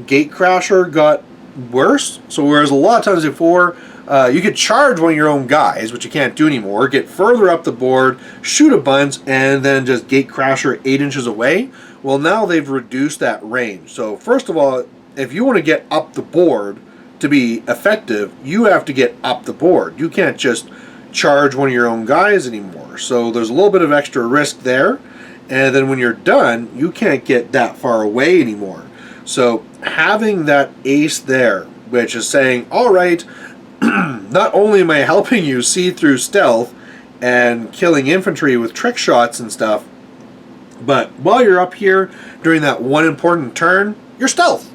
Gatecrasher got worse. So whereas a lot of times before, you could charge one of your own guys, which you can't do anymore, get further up the board, shoot a bunch, and then just Gatecrasher 8 inches away. Well, now they've reduced that range. So first of all, if you want to get up the board to be effective, you have to get up the board. You can't just charge one of your own guys anymore. So there's a little bit of extra risk there. And then when you're done, you can't get that far away anymore. So having that Ace there, which is saying, all right, not only am I helping you see through stealth and killing infantry with trick shots and stuff, but while you're up here during that one important turn, you're stealth.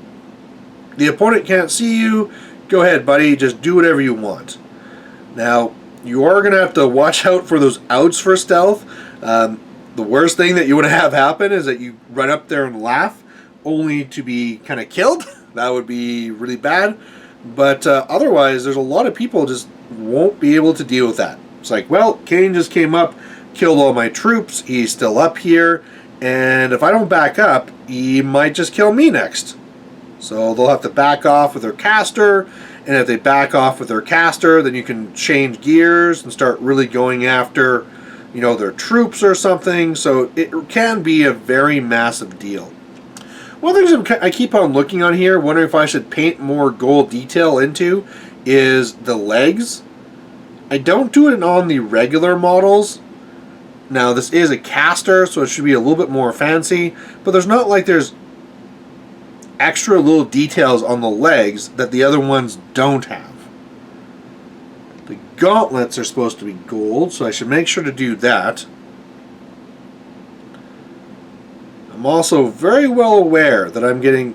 The opponent can't see you. Go ahead, buddy. Just do whatever you want. Now, you are going to have to watch out for those outs for stealth. The worst thing that you want to have happen is that you run up there and laugh, only to be kind of killed. That would be really bad. But otherwise, there's a lot of people just won't be able to deal with that. It's like, well, Caine just came up, killed all my troops. He's still up here. And if I don't back up, he might just kill me next. So they'll have to back off with their caster. And if they back off with their caster, then you can change gears and start really going after, you know, their troops or something. So it can be a very massive deal. One of the things I keep on looking on here, wondering if I should paint more gold detail into, is the legs. I don't do it on the regular models. Now, this is a caster, so it should be a little bit more fancy, but there's not like there's extra little details on the legs that the other ones don't have. The gauntlets are supposed to be gold, so I should make sure to do that. I'm also very well aware that I'm getting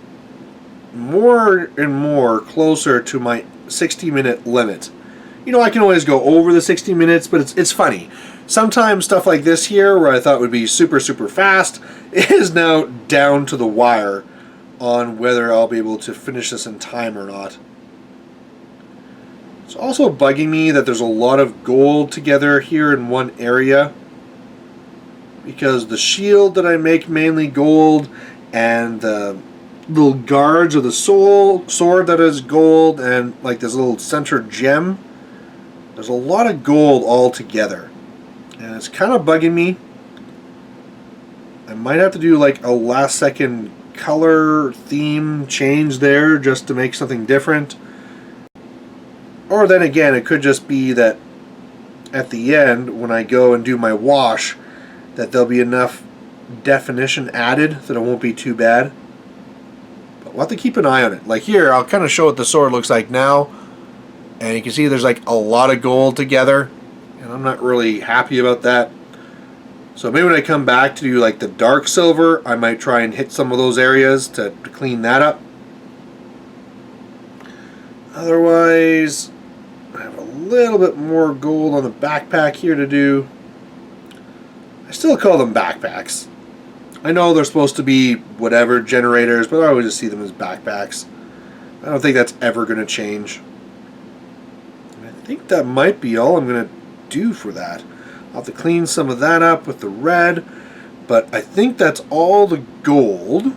more and more closer to my 60-minute limit. You know, I can always go over the 60 minutes, but it's funny. Sometimes stuff like this here, where I thought would be super, super fast, is now down to the wire on whether I'll be able to finish this in time or not. It's also bugging me that there's a lot of gold together here in one area, because the shield that I make mainly gold, and the little guards of the sword that is gold, and like this little center gem, there's a lot of gold all together. And it's kind of bugging me. I might have to do like a last second color theme change there just to make something different. Or then again, it could just be that at the end, when I go and do my wash, that there'll be enough definition added that it won't be too bad. But we'll have to keep an eye on it. Like here, I'll kind of show what the sword looks like now. And you can see there's like a lot of gold together. And I'm not really happy about that. So maybe when I come back to do like the dark silver, I might try and hit some of those areas to clean that up. Otherwise, I have a little bit more gold on the backpack here to do. I still call them backpacks. I know they're supposed to be whatever generators, but I always just see them as backpacks. I don't think that's ever going to change. I think that might be all I'm going to do for that. I'll have to clean some of that up with the red, but I think that's all the gold.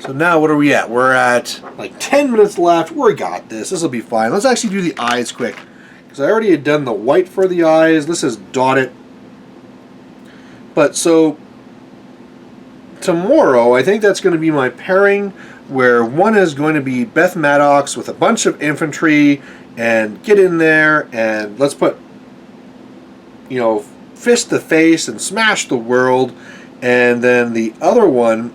So now what are we at? We're at like 10 minutes left. We got this. This will be fine. Let's actually do the eyes quick, because I already had done the white for the eyes. This is dotted. But so tomorrow, I think that's going to be my pairing, where one is going to be Beth Maddox with a bunch of infantry, and get in there and let's put, you know, fist the face and smash the world. And then the other one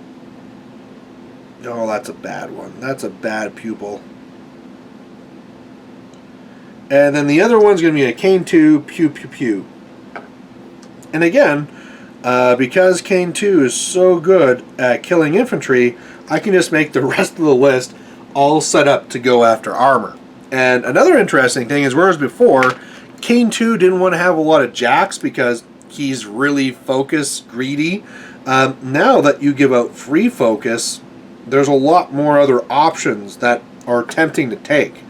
Oh, that's a bad one. That's a bad pupil. And then the other one's going to be a Caine2 Pew Pew Pew. And again, because Caine2 is so good at killing infantry, I can just make the rest of the list all set up to go after armor. And another interesting thing is, whereas before, Caine2 didn't want to have a lot of jacks because he's really focus greedy. Now that you give out free focus, there's a lot more other options that are tempting to take.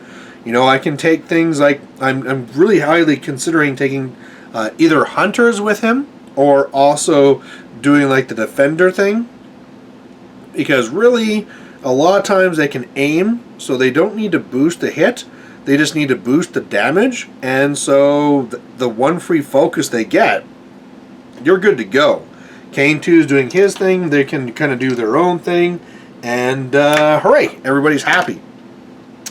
You know, I can take things like, I'm really highly considering taking either hunters with him, or also doing like the defender thing, because really a lot of times they can aim, so they don't need to boost the hit, they just need to boost the damage, and so the one free focus they get, you're good to go. Caine2 is doing his thing, they can kind of do their own thing, and hooray, everybody's happy.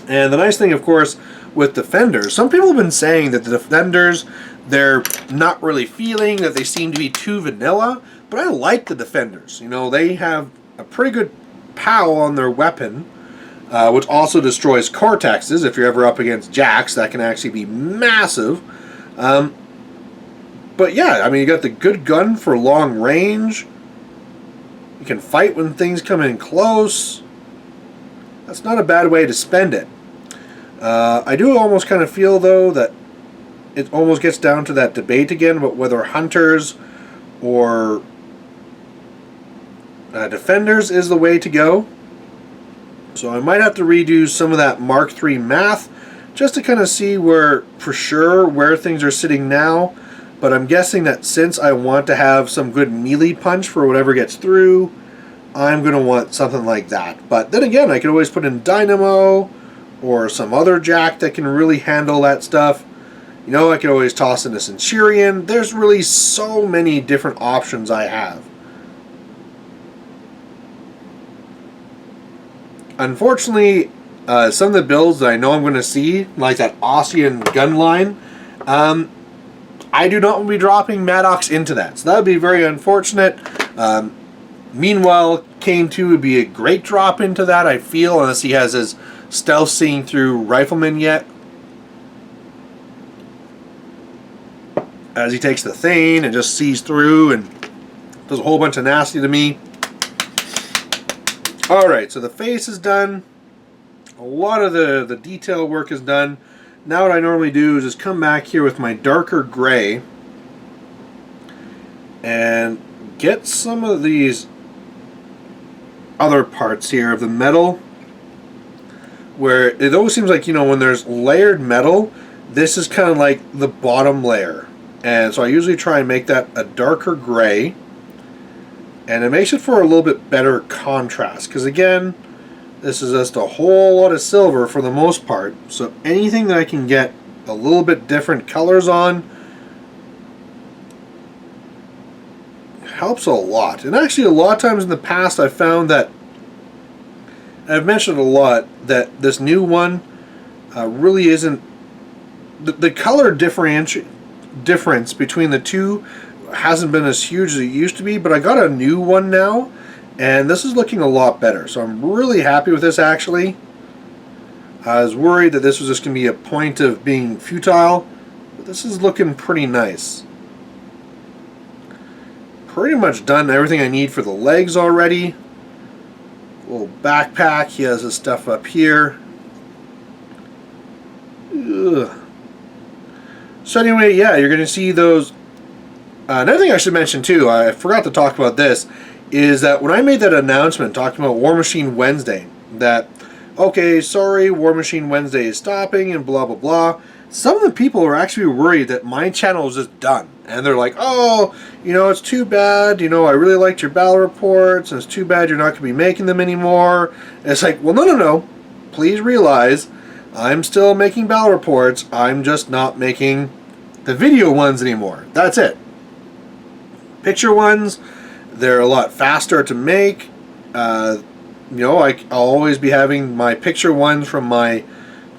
And the nice thing, of course, with defenders, some people have been saying that the defenders, they're not really feeling that they seem to be too vanilla, but I like the defenders. You know, they have a pretty good POW on their weapon, which also destroys cortexes. If you're ever up against jacks, that can actually be massive. But yeah, I mean, you got the good gun for long range. You can fight when things come in close. That's not a bad way to spend it. I do almost kind of feel, though, that it almost gets down to that debate again about whether hunters or defenders is the way to go. So I might have to redo some of that Mark III math just to kind of see where, for sure, where things are sitting now. But I'm guessing that since I want to have some good melee punch for whatever gets through, I'm going to want something like that. But then again, I could always put in Dynamo or some other jack that can really handle that stuff. You know, I could always toss in a Centurion. There's really so many different options I have. Unfortunately, some of the builds that I know I'm going to see, like that Ossian gun line, I do not want to be dropping Maddox into that. So that would be very unfortunate. Meanwhile, Caine2 would be a great drop into that, I feel, unless he has his stealth seeing through rifleman yet. As he takes the Thane and just sees through and does a whole bunch of nasty to me. Alright, so the face is done. A lot of the detail work is done. Now what I normally do is just come back here with my darker gray and get some of these other parts here of the metal, where it always seems like, you know, when there's layered metal, this is kind of like the bottom layer. And so I usually try and make that a darker gray, and it makes it for a little bit better contrast, because again, this is just a whole lot of silver for the most part, so anything that I can get a little bit different colors on helps a lot. And actually, a lot of times in the past I've found that, I've mentioned a lot, that this new one really isn't, the color difference between the two hasn't been as huge as it used to be, but I got a new one now, and this is looking a lot better. So I'm really happy with this, actually. I was worried that this was just going to be a point of being futile, but this is looking pretty nice. Pretty much done everything I need for the legs already. Little backpack, he has his stuff up here. Ugh. So anyway, yeah, you're going to see those. Another thing I should mention too, I forgot to talk about this, is that when I made that announcement talking about War Machine Wednesday, that, okay, sorry, War Machine Wednesday is stopping and blah blah blah, some of the people are actually worried that my channel is just done. And they're like, oh, you know, it's too bad, you know, I really liked your battle reports, and it's too bad you're not going to be making them anymore. And it's like, well, no. Please realize, I'm still making battle reports, I'm just not making the video ones anymore. That's it. Picture ones, they're a lot faster to make. You know, I'll always be having my picture ones from my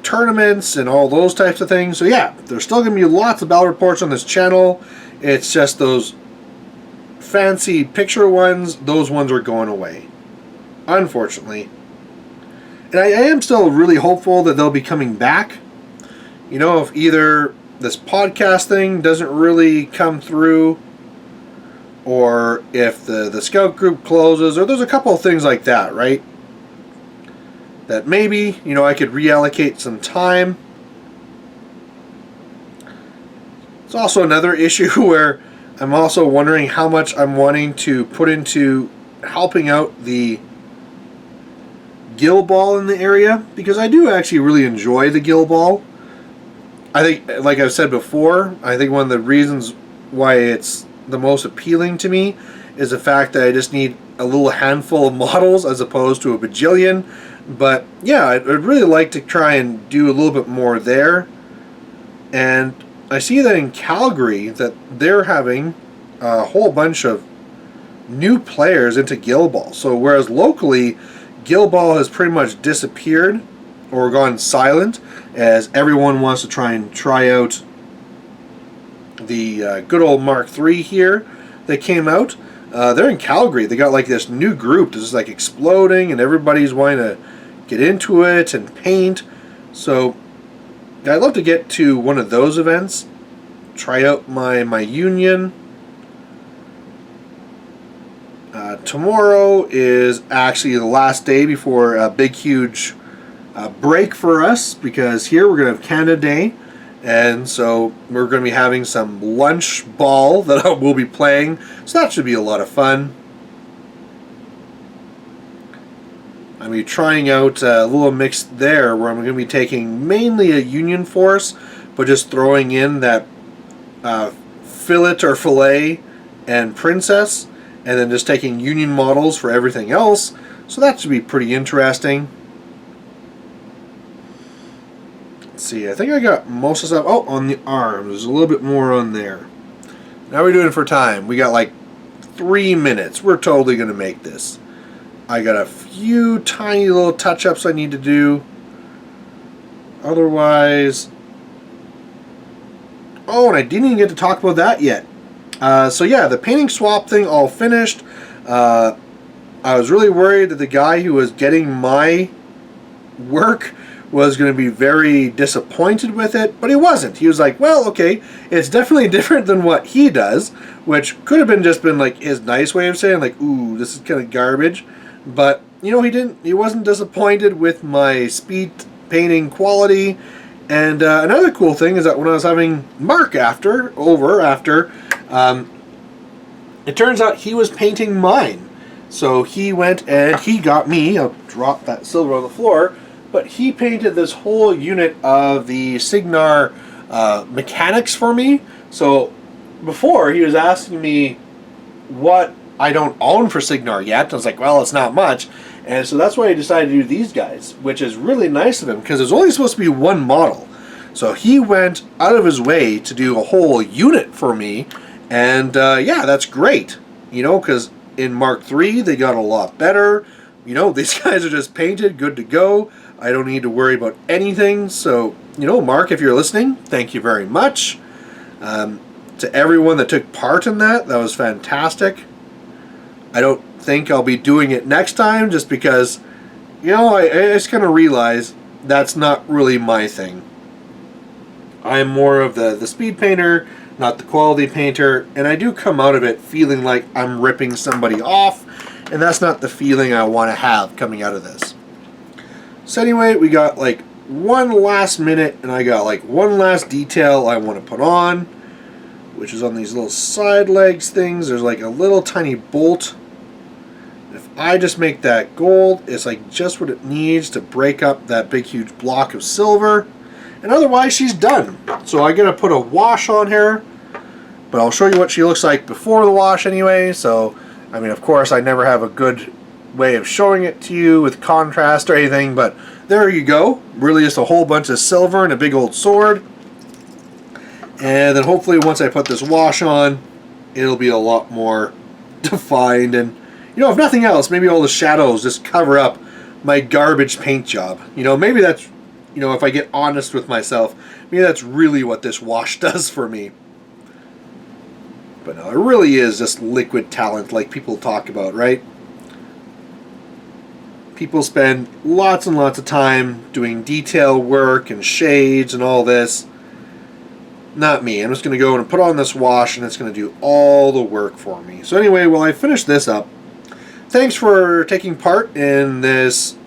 tournaments and all those types of things. So yeah, there's still going to be lots of battle reports on this channel. It's just those fancy picture ones, those ones are going away, unfortunately. And I am still really hopeful that they'll be coming back. You know, if either this podcast thing doesn't really come through, or if the scout group closes, or there's a couple of things like that, right? That maybe, you know, I could reallocate some time. It's also another issue where I'm also wondering how much I'm wanting to put into helping out the gill ball in the area, because I do actually really enjoy the gill ball. I think, like I've said before, I think one of the reasons why it's the most appealing to me is the fact that I just need a little handful of models as opposed to a bajillion. But yeah, I'd really like to try and do a little bit more there. And I see that in Calgary that they're having a whole bunch of new players into gill ball. So whereas locally gill ball has pretty much disappeared or gone silent, as everyone wants to try out the good old Mark III here that came out. They're in Calgary. They got like this new group that's just like exploding, and everybody's wanting to get into it and paint. So I'd love to get to one of those events, try out my union. Tomorrow is actually the last day before a big huge break for us, because here we're going to have Canada Day, and so we're going to be having some lunch ball that we'll be playing, so that should be a lot of fun. I'm going to be trying out a little mix there where I'm going to be taking mainly a Union force, but just throwing in that fillet or fillet and princess, and then just taking Union models for everything else, so that should be pretty interesting. Let's see, I think I got most of the stuff. Oh, on the arms, there's a little bit more on there. Now we're doing it for time. We got like 3 minutes. We're totally going to make this. I got a few tiny little touch-ups I need to do. Otherwise... Oh, and I didn't even get to talk about that yet. So yeah, the painting swap thing all finished. I was really worried that the guy who was getting my work was going to be very disappointed with it, but he wasn't. He was like, well, okay, it's definitely different than what he does, which could have been like his nice way of saying like, ooh, this is kind of garbage. But, you know, he wasn't disappointed with my speed painting quality. And another cool thing is that when I was having Mark over after, it turns out he was painting mine. So he went and he got me, I'll drop that silver on the floor, but he painted this whole unit of the Signar mechanics for me. So before, he was asking me what I don't own for Signar yet. I was like, well, it's not much. And so that's why I decided to do these guys, which is really nice of him, because there's only supposed to be one model. So he went out of his way to do a whole unit for me. And yeah, that's great. You know, because in Mark III, they got a lot better. You know, these guys are just painted, good to go. I don't need to worry about anything. So, you know, Mark, if you're listening, thank you very much. To everyone that took part in that was fantastic. I don't think I'll be doing it next time, just because, you know, I just kind of realized that's not really my thing. I'm more of the speed painter, not the quality painter, and I do come out of it feeling like I'm ripping somebody off, and that's not the feeling I want to have coming out of this. So anyway, we got like one last minute, and I got like one last detail I want to put on, which is on these little side legs things. There's like a little tiny bolt. If I just make that gold, it's like just what it needs to break up that big huge block of silver. And otherwise she's done. So I gotta put a wash on her, but I'll show you what she looks like before the wash anyway. So, I mean, of course I never have a good way of showing it to you with contrast or anything, but there you go. Really just a whole bunch of silver and a big old sword. And then hopefully once I put this wash on, it'll be a lot more defined. And, you know, if nothing else, maybe all the shadows just cover up my garbage paint job. You know, maybe that's, you know, if I get honest with myself, maybe that's really what this wash does for me. But no, it really is just liquid talent like people talk about, right? people spend lots and lots of time doing detail work and shades and all this. Not me. I'm just going to go and put on this wash, and it's going to do all the work for me. So anyway, while I finish this up, thanks for taking part in this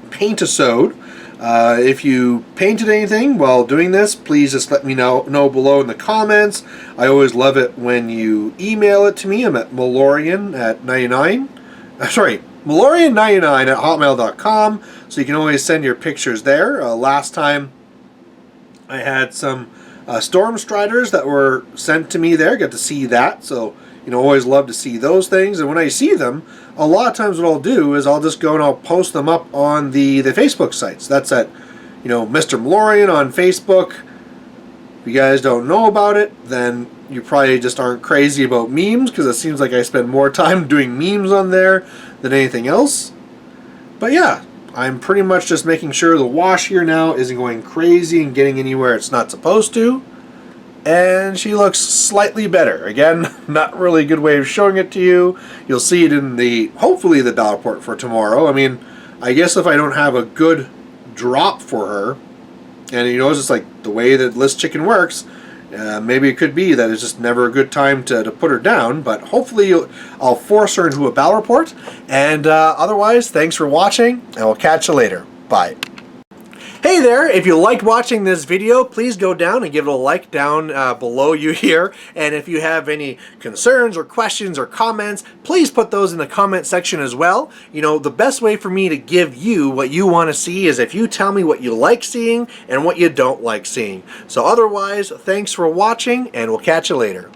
Paintisode. If you painted anything while doing this, please just let me know below in the comments. I always love it when you email it to me. I'm at Malorian99 at so you can always send your pictures there. Last time I had some Storm Striders that were sent to me there. Got to see that, so always love to see those things. And when I see them, a lot of times what I'll do is I'll just go and I'll post them up on the Facebook sites. That's at Mr. Malorian on Facebook. If you guys don't know about it, then you probably just aren't crazy about memes, because it seems like I spend more time doing memes on there than anything else. But yeah, I'm pretty much just making sure the wash here now isn't going crazy and getting anywhere it's not supposed to. And she looks slightly better. Again, not really a good way of showing it to you. You'll see it in hopefully the battle report for tomorrow. I mean, I guess if I don't have a good drop for her, and it's just like the way that List Chicken works, maybe it could be that it's just never a good time to put her down, but hopefully I'll force her into a battle report. And otherwise, thanks for watching, and we'll catch you later. Bye. Hey there, if you liked watching this video, please go down and give it a like down below you here. And if you have any concerns or questions or comments, please put those in the comment section as well. The best way for me to give you what you want to see is if you tell me what you like seeing and what you don't like seeing. So otherwise, thanks for watching, and we'll catch you later.